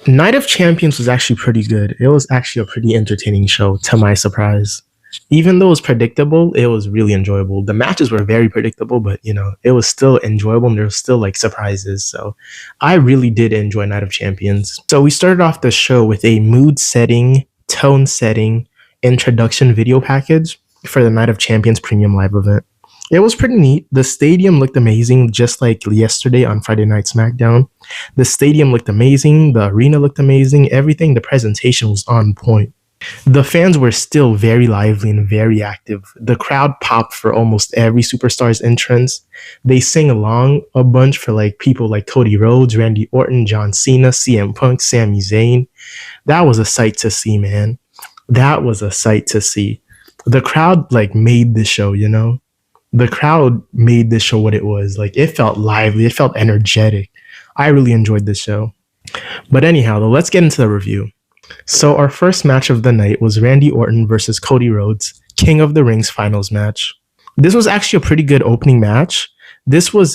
Night of Champions was actually pretty good. It was actually a pretty entertaining show, to my surprise. Even though it was predictable, it was really enjoyable. The matches were very predictable, but it was still enjoyable and there was still like surprises. So I really did enjoy Night of Champions. So we started off the show with a mood setting, tone setting, introduction video package for the Night of Champions premium live event. It was pretty neat. The stadium looked amazing, just like yesterday on Friday Night SmackDown. The stadium looked amazing. The arena looked amazing. Everything, the presentation was on point. The fans were still very lively and very active. The crowd popped for almost every superstar's entrance. They sang along a bunch for like people like Cody Rhodes, Randy Orton, John Cena, CM Punk, Sami Zayn. That was a sight to see, man. That was a sight to see. The crowd like made the show, The crowd made this show what it was. Like, it felt lively. It felt energetic. I really enjoyed this show. But anyhow, though, let's get into the review. So our first match of the night was Randy Orton versus Cody Rhodes, King of the Rings finals match. This was actually a pretty good opening match. This was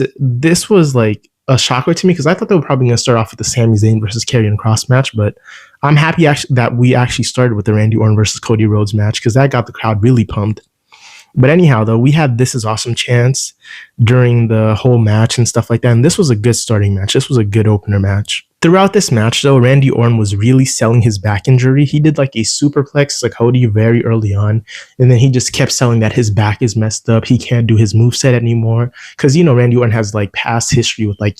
like a shocker to me because I thought they were probably going to start off with the Sami Zayn versus Karrion Kross match, but I'm happy that we actually started with the Randy Orton versus Cody Rhodes match because that got the crowd really pumped. But anyhow, though, we had This Is Awesome chants during the whole match and stuff like that. And this was a good starting match. This was a good opener match. Throughout this match, though, Randy Orton was really selling his back injury. He did like a superplex to Cody very early on. And then he just kept selling that his back is messed up. He can't do his moveset anymore. Because, Randy Orton has like past history with like,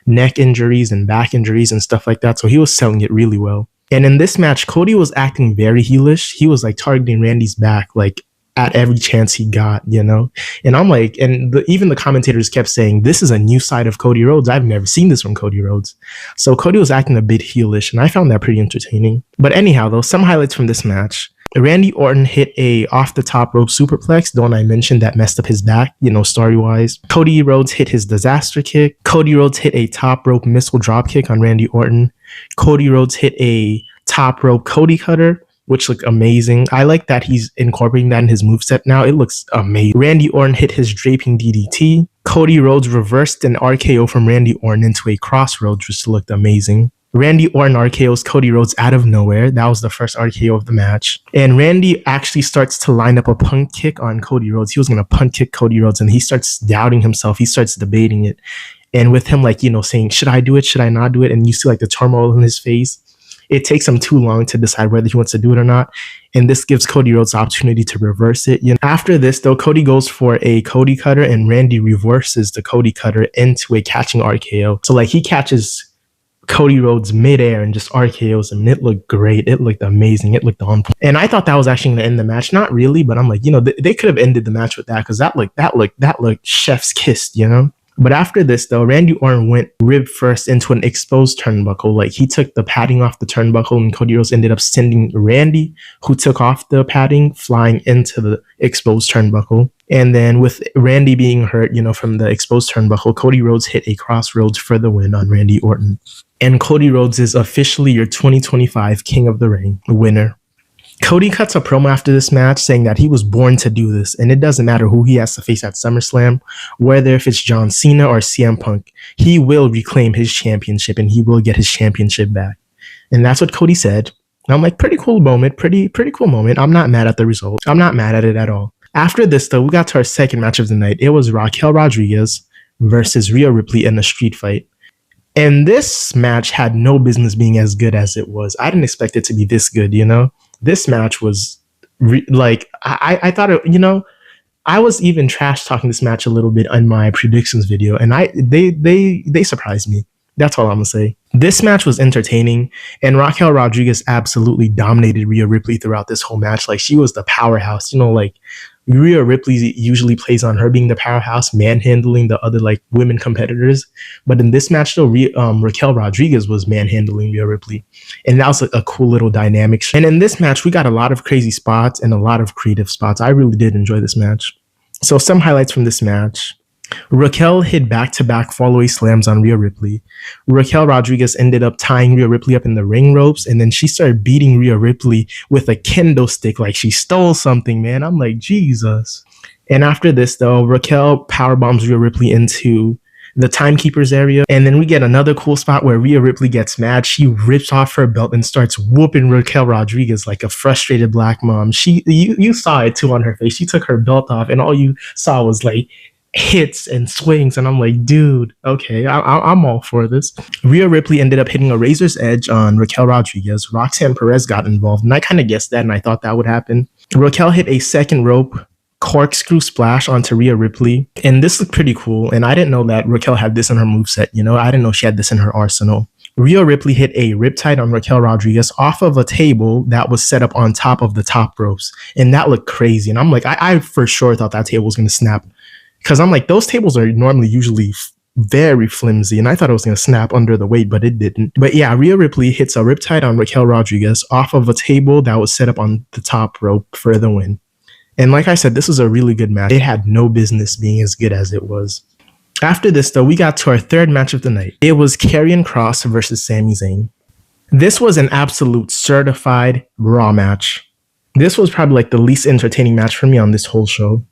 neck injuries and back injuries and stuff like that. So he was selling it really well. And in this match, Cody was acting very heelish. He was like targeting Randy's back, like, at every chance he got, And I'm like, even the commentators kept saying, this is a new side of Cody Rhodes. I've never seen this from Cody Rhodes. So Cody was acting a bit heelish, and I found that pretty entertaining. But anyhow, though, some highlights from this match. Randy Orton hit a off the top rope superplex, the one I mentioned that messed up his back, story-wise. Cody Rhodes hit his disaster kick. Cody Rhodes hit a top rope missile drop kick on Randy Orton. Cody Rhodes hit a top rope Cody cutter, which looked amazing. I like that he's incorporating that in his moveset now. It looks amazing. Randy Orton hit his draping DDT. Cody Rhodes reversed an RKO from Randy Orton into a crossroads, which looked amazing. Randy Orton RKOs Cody Rhodes out of nowhere. That was the first RKO of the match. And Randy actually starts to line up a punt kick on Cody Rhodes. He was going to punt kick Cody Rhodes, and he starts doubting himself. He starts debating it. And with him, like, saying, should I do it? Should I not do it? And you see like the turmoil in his face. It takes him too long to decide whether he wants to do it or not. And this gives Cody Rhodes the opportunity to reverse it. After this, though, Cody goes for a Cody cutter and Randy reverses the Cody cutter into a catching RKO. So like he catches Cody Rhodes midair and just RKOs him. And it looked great. It looked amazing. It looked on point. And I thought that was actually going to end the match. Not really, but I'm like, they could have ended the match with that because that looked chef's kiss, But after this, though, Randy Orton went rib first into an exposed turnbuckle. Like, he took the padding off the turnbuckle, and Cody Rhodes ended up sending Randy, who took off the padding, flying into the exposed turnbuckle. And then with Randy being hurt, from the exposed turnbuckle, Cody Rhodes hit a crossroads for the win on Randy Orton. And Cody Rhodes is officially your 2025 King of the Ring winner. Cody cuts a promo after this match saying that he was born to do this, and it doesn't matter who he has to face at SummerSlam, whether if it's John Cena or CM Punk, he will reclaim his championship and he will get his championship back. And that's what Cody said. And I'm like, pretty cool moment, pretty cool moment. I'm not mad at the result. I'm not mad at it at all. After this, though, we got to our second match of the night. It was Raquel Rodriguez versus Rhea Ripley in a street fight. And this match had no business being as good as it was. I didn't expect it to be this good, This match was I thought it, I was even trash talking this match a little bit on my predictions video, and they surprised me. That's all I'm gonna say. This match was entertaining, and Raquel Rodriguez absolutely dominated Rhea Ripley throughout this whole match. Like, she was the powerhouse, Rhea Ripley usually plays on her being the powerhouse, manhandling the other like women competitors. But in this match, though, Raquel Rodriguez was manhandling Rhea Ripley. And that was a cool little dynamic. And in this match, we got a lot of crazy spots and a lot of creative spots. I really did enjoy this match. So some highlights from this match. Raquel hit back-to-back fallaway slams on Rhea Ripley. Raquel Rodriguez ended up tying Rhea Ripley up in the ring ropes, and then she started beating Rhea Ripley with a kendo stick like she stole something, man. I'm like, Jesus. And after this, though, Raquel powerbombs Rhea Ripley into the timekeepers area. And then we get another cool spot where Rhea Ripley gets mad. She rips off her belt and starts whooping Raquel Rodriguez like a frustrated black mom. You saw it too on her face. She took her belt off and all you saw was like hits and swings, and I'm like, dude, okay, I'm all for this. Rhea Ripley ended up hitting a razor's edge on Raquel Rodriguez. Roxanne Perez got involved, and I kind of guessed that, and I thought that would happen. Raquel hit a second rope corkscrew splash onto Rhea Ripley, and this looked pretty cool, and I didn't know that Raquel had this in her moveset, you know? I didn't know she had this in her arsenal. Rhea Ripley hit a riptide on Raquel Rodriguez off of a table that was set up on top of the top ropes, and that looked crazy, and I'm like, I for sure thought that table was going to snap, because I'm like, those tables are normally usually very flimsy, and I thought it was going to snap under the weight, but it didn't. But yeah, Rhea Ripley hits a riptide on Raquel Rodriguez off of a table that was set up on the top rope for the win. And like I said, this was a really good match. It had no business being as good as it was. After this, though, we got to our third match of the night. It was Karrion Kross versus Sami Zayn. This was an absolute certified Raw match. This was probably like the least entertaining match for me on this whole show.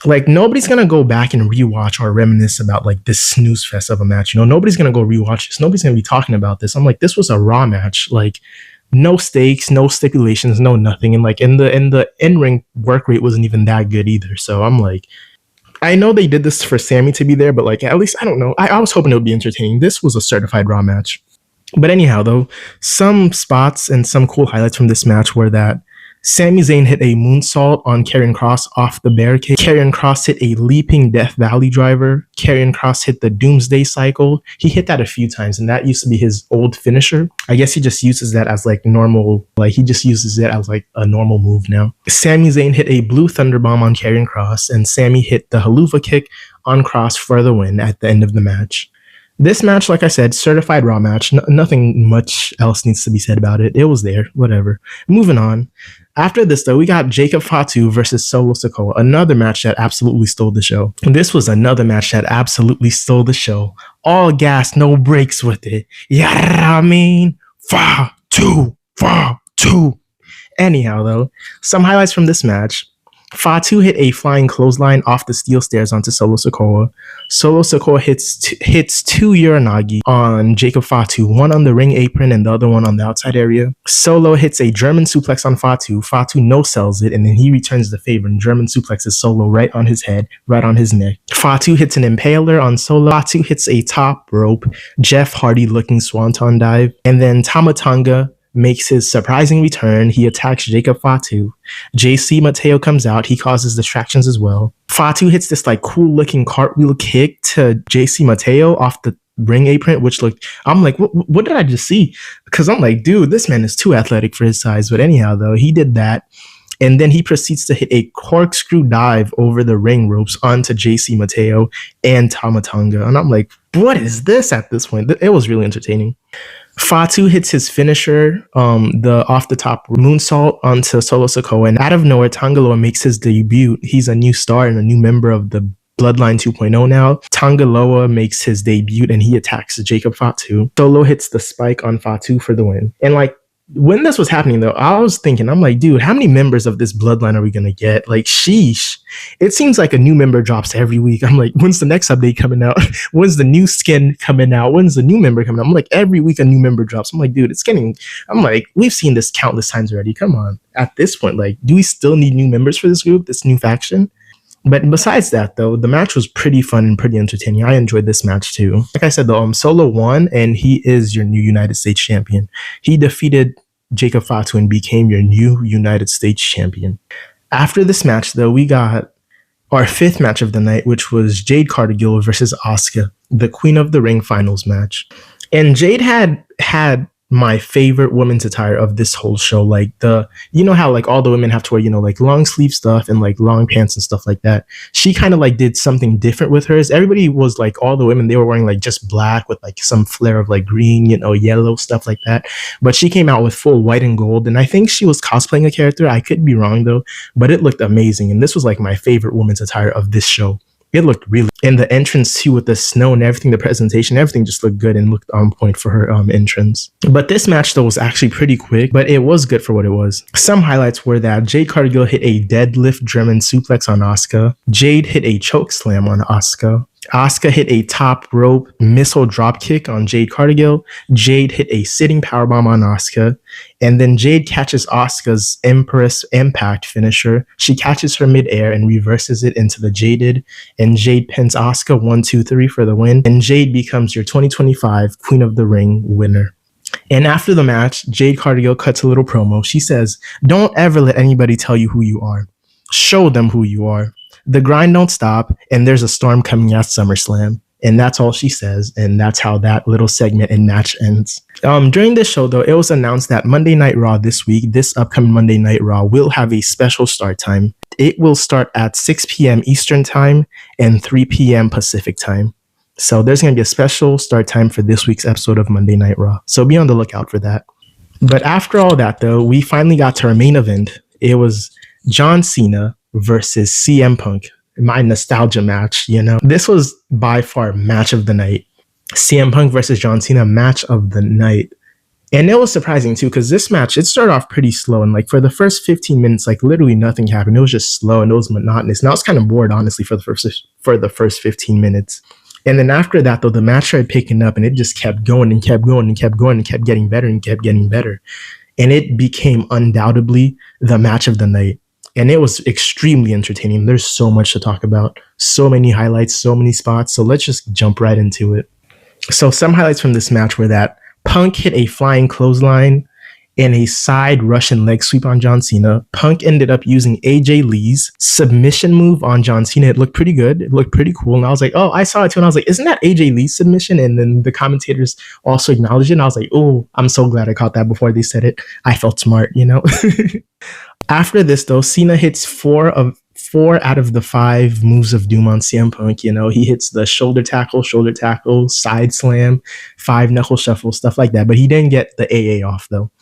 Like, nobody's going to go back and rewatch or reminisce about like this snooze fest of a match. You know, nobody's going to go rewatch this. Nobody's going to be talking about this. I'm like, this was a Raw match. Like, no stakes, no stipulations, no nothing. And like in the in-ring work rate wasn't even that good either. So I'm like, I know they did this for Sami to be there, but like, at least, I don't know. I was hoping it would be entertaining. This was a certified Raw match. But anyhow, though, some spots and some cool highlights from this match were that Sami Zayn hit a moonsault on Karrion Kross off the barricade. Karrion Kross hit a leaping Death Valley driver. Karrion Kross hit the Doomsday Cycle. He hit that a few times, and that used to be his old finisher. I guess he just uses that as like normal, like he just uses it as like a normal move now. Sami Zayn hit a Blue Thunder Bomb on Karrion Kross, and Sami hit the Haluva Kick on Kross for the win at the end of the match. This match, like I said, certified Raw match. Nothing much else needs to be said about it. It was there, whatever. Moving on. After this, though, we got Jacob Fatu versus Solo Sikoa, another match that absolutely stole the show. And this was another match that absolutely stole the show. All gas, no brakes with it. Yeah, I mean, Fatu. Anyhow, though, some highlights from this match. Fatu hit a flying clothesline off the steel stairs onto Solo Sikoa. Solo Sikoa hits two Uranagi on Jacob Fatu, one on the ring apron and the other one on the outside area. Solo hits a German suplex on Fatu. Fatu no-sells it, and then he returns the favor and German suplexes Solo right on his head, right on his neck. Fatu hits an impaler on Solo. Fatu hits a top rope, Jeff Hardy-looking swanton dive, and then Tama Tonga makes his surprising return. He attacks Jacob Fatu. JC Mateo comes out. He causes distractions as well. Fatu hits this like cool looking cartwheel kick to JC Mateo off the ring apron, which looked, I'm like, what did I just see? Because I'm like, dude, this man is too athletic for his size. But anyhow, though, he did that. And then he proceeds to hit a corkscrew dive over the ring ropes onto JC Mateo and Tama Tonga. And I'm like, what is this at this point? It was really entertaining. Fatu hits his finisher, the off the top moonsault onto Solo Sikoa, and out of nowhere, Tangaloa makes his debut. He's a new star and a new member of the Bloodline 2.0 now. Tangaloa makes his debut and he attacks Jacob Fatu. Solo hits the spike on Fatu for the win. And like, when this was happening though, I was thinking, I'm like, dude, how many members of this bloodline are we gonna get? Like, sheesh. It seems like a new member drops every week. I'm like, when's the next update coming out? When's the new skin coming out? When's the new member coming out? I'm like, every week a new member drops. I'm like, dude, it's getting, I'm like, we've seen this countless times already. Come on. At this point, like, do we still need new members for this group, this new faction? But besides that, though, the match was pretty fun and pretty entertaining. I enjoyed this match, too. Like I said, though, Solo won, and he is your new United States champion. He defeated Jacob Fatu and became your new United States champion. After this match, though, we got our fifth match of the night, which was Jade Cargill versus Asuka, the Queen of the Ring finals match. And Jade had my favorite women's attire of this whole show. Like you know how like all the women have to wear, you know, like long sleeve stuff and like long pants and stuff like that. She kind of like did something different with hers. Everybody was like, all the women, they were wearing like just black with like some flair of like green, you know, yellow, stuff like that. But she came out with full white and gold. And I think she was cosplaying a character. I could be wrong though, but it looked amazing. And this was like my favorite women's attire of this show. It looked really, and the entrance too with the snow and everything, the presentation, everything just looked good and looked on point for her entrance. But this match though was actually pretty quick, but it was good for what it was. Some highlights were that Jade Cargill hit a deadlift German suplex on Asuka. Jade hit a choke slam on Asuka. Asuka hit a top rope missile drop kick on Jade Cargill. Jade hit a sitting powerbomb on Asuka. And then Jade catches Asuka's Empress Impact finisher. She catches her midair and reverses it into the Jaded. And Jade pins Asuka 1-2-3 for the win. And Jade becomes your 2025 Queen of the Ring winner. And after the match, Jade Cargill cuts a little promo. She says, "Don't ever let anybody tell you who you are. Show them who you are. The grind don't stop, and there's a storm coming at SummerSlam." And that's all she says, and that's how that little segment and match ends. During this show, though, it was announced that Monday Night Raw this week, this upcoming Monday Night Raw, will have a special start time. It will start at 6 p.m. Eastern Time and 3 p.m. Pacific Time. So there's going to be a special start time for this week's episode of Monday Night Raw. So be on the lookout for that. But after all that, though, we finally got to our main event. It was John Cena versus CM Punk. My nostalgia match, you know. This was by far match of the night. CM Punk versus John Cena, match of the night. And it was surprising too, because this match, it started off pretty slow. And like for the first 15 minutes, like literally nothing happened. It was just slow and it was monotonous. And I was kind of bored, honestly, for the first 15 minutes. And then after that, though, the match started picking up and it just kept going and kept going and kept going and kept getting better and kept getting better. And it became undoubtedly the match of the night. And it was extremely entertaining. There's so much to talk about, so many highlights, so many spots. So let's just jump right into it. So some highlights from this match were that Punk hit a flying clothesline and a side Russian leg sweep on John Cena. Punk ended up using AJ Lee's submission move on John Cena. It looked pretty good. It looked pretty cool. And I was like, oh, I saw it too. And I was like, isn't that AJ Lee's submission? And then the commentators also acknowledged it. And I was like, oh, I'm so glad I caught that before they said it. I felt smart, you know? After this, though, Cena hits four out of the 5 moves of doom on CM Punk. You know, he hits the shoulder tackle, side slam, 5 knuckle shuffle, stuff like that. But he didn't get the AA off, though.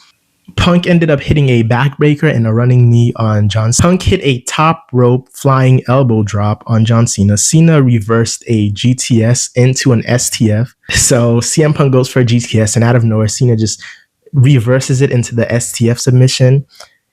Punk ended up hitting a backbreaker and a running knee on John Cena. Punk hit a top rope flying elbow drop on John Cena. Cena reversed a GTS into an STF. So CM Punk goes for a GTS, and out of nowhere, Cena just reverses it into the STF submission.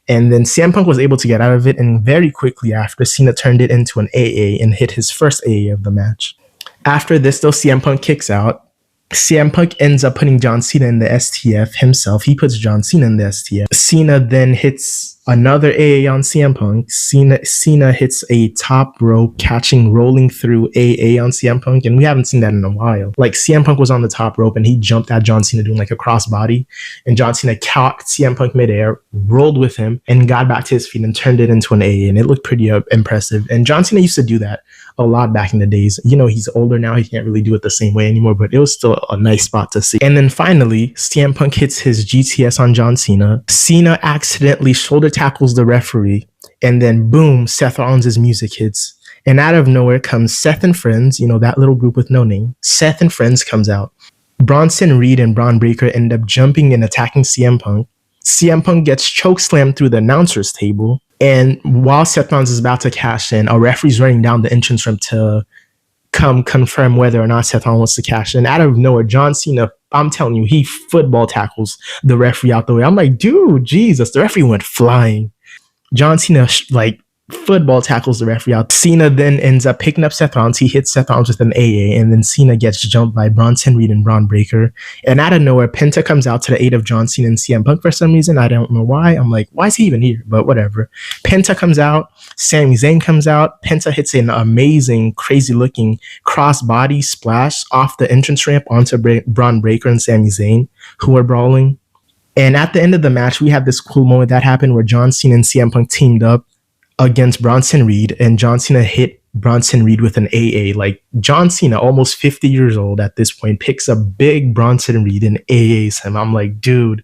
And then CM Punk was able to get out of it, and very quickly after, Cena turned it into an AA and hit his first AA of the match. After this, though, CM Punk kicks out. CM Punk ends up putting John Cena in the STF himself. He puts John Cena in the STF. Cena then hits another AA on CM Punk. Cena hits a top rope catching rolling through AA on CM Punk, and we haven't seen that in a while. Like CM Punk was on the top rope and he jumped at John Cena doing like a crossbody, and John Cena caught CM Punk midair, rolled with him, and got back to his feet and turned it into an AA, and it looked pretty impressive. And John Cena used to do that a lot back in the days. You know, he's older now. He can't really do it the same way anymore, but it was still a nice spot to see. And then finally, CM Punk hits his GTS on John Cena. Cena accidentally shoulder tackles the referee, and then boom, Seth Rollins' music hits. And out of nowhere comes Seth and Friends, you know, that little group with no name. Seth and Friends comes out. Bronson Reed and Braun Breaker end up jumping and attacking CM Punk. CM Punk gets chokeslammed through the announcer's table. And while Seth Rollins is about to cash in, a referee's running down the entrance ramp to come confirm whether or not Seth Rollins wants to cash in. Out of nowhere, John Cena, I'm telling you, he football tackles the referee out the way. I'm like, dude, Jesus, the referee went flying. John Cena, football tackles the referee out. Cena then ends up picking up Seth Rollins. He hits Seth Rollins with an AA, and then Cena gets jumped by Bronson Reed and Braun Breaker. And out of nowhere, Penta comes out to the aid of John Cena and CM Punk for some reason. I don't know why. I'm like, why is he even here? But whatever. Penta comes out. Sami Zayn comes out. Penta hits an amazing, crazy-looking cross-body splash off the entrance ramp onto Braun Breaker and Sami Zayn, who are brawling. And at the end of the match, we have this cool moment that happened where John Cena and CM Punk teamed up against Bronson Reed, and John Cena hit Bronson Reed with an AA. Like, John Cena, almost 50 years old at this point, picks up big Bronson Reed and AAs him. I'm like, dude,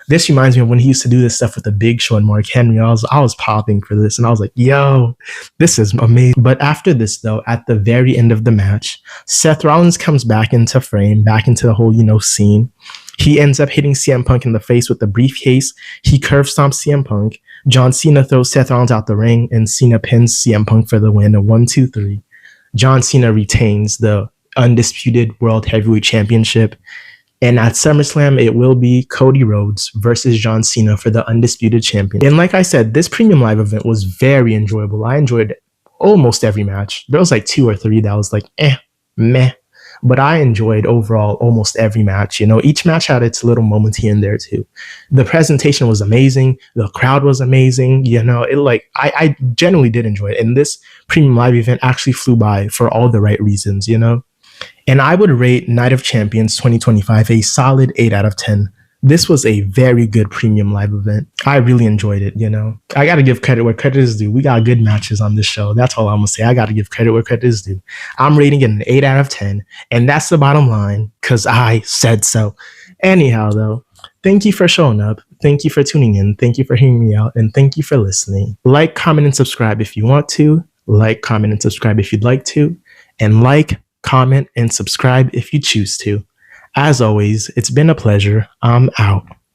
this reminds me of when he used to do this stuff with the Big Show and Mark Henry. I was popping for this, and I was like, yo, this is amazing. But after this, though, at the very end of the match, Seth Rollins comes back into frame, back into the whole, scene. He ends up hitting CM Punk in the face with the briefcase. He curve stomps CM Punk. John Cena throws Seth Rollins out the ring, and Cena pins CM Punk for the win, a 1-2-3. John Cena retains the undisputed World Heavyweight Championship. And at SummerSlam, it will be Cody Rhodes versus John Cena for the undisputed champion. And like I said, this Premium Live event was very enjoyable. I enjoyed almost every match. There was like 2 or 3 that was like, meh. But I enjoyed overall almost every match. You know, each match had its little moments here and there too. The presentation was amazing. The crowd was amazing. You know, I genuinely did enjoy it. And this premium live event actually flew by for all the right reasons, you know? And I would rate Night of Champions 2025 a solid 8 out of 10. This was a very good premium live event. I really enjoyed it, you know. I got to give credit where credit is due. We got good matches on this show. That's all I'm going to say. I got to give credit where credit is due. I'm rating it an 8 out of 10, and that's the bottom line because I said so. Anyhow, though, thank you for showing up. Thank you for tuning in. Thank you for hearing me out, and thank you for listening. Like, comment, and subscribe if you want to. Like, comment, and subscribe if you'd like to. And like, comment, and subscribe if you choose to. As always, it's been a pleasure. I'm out.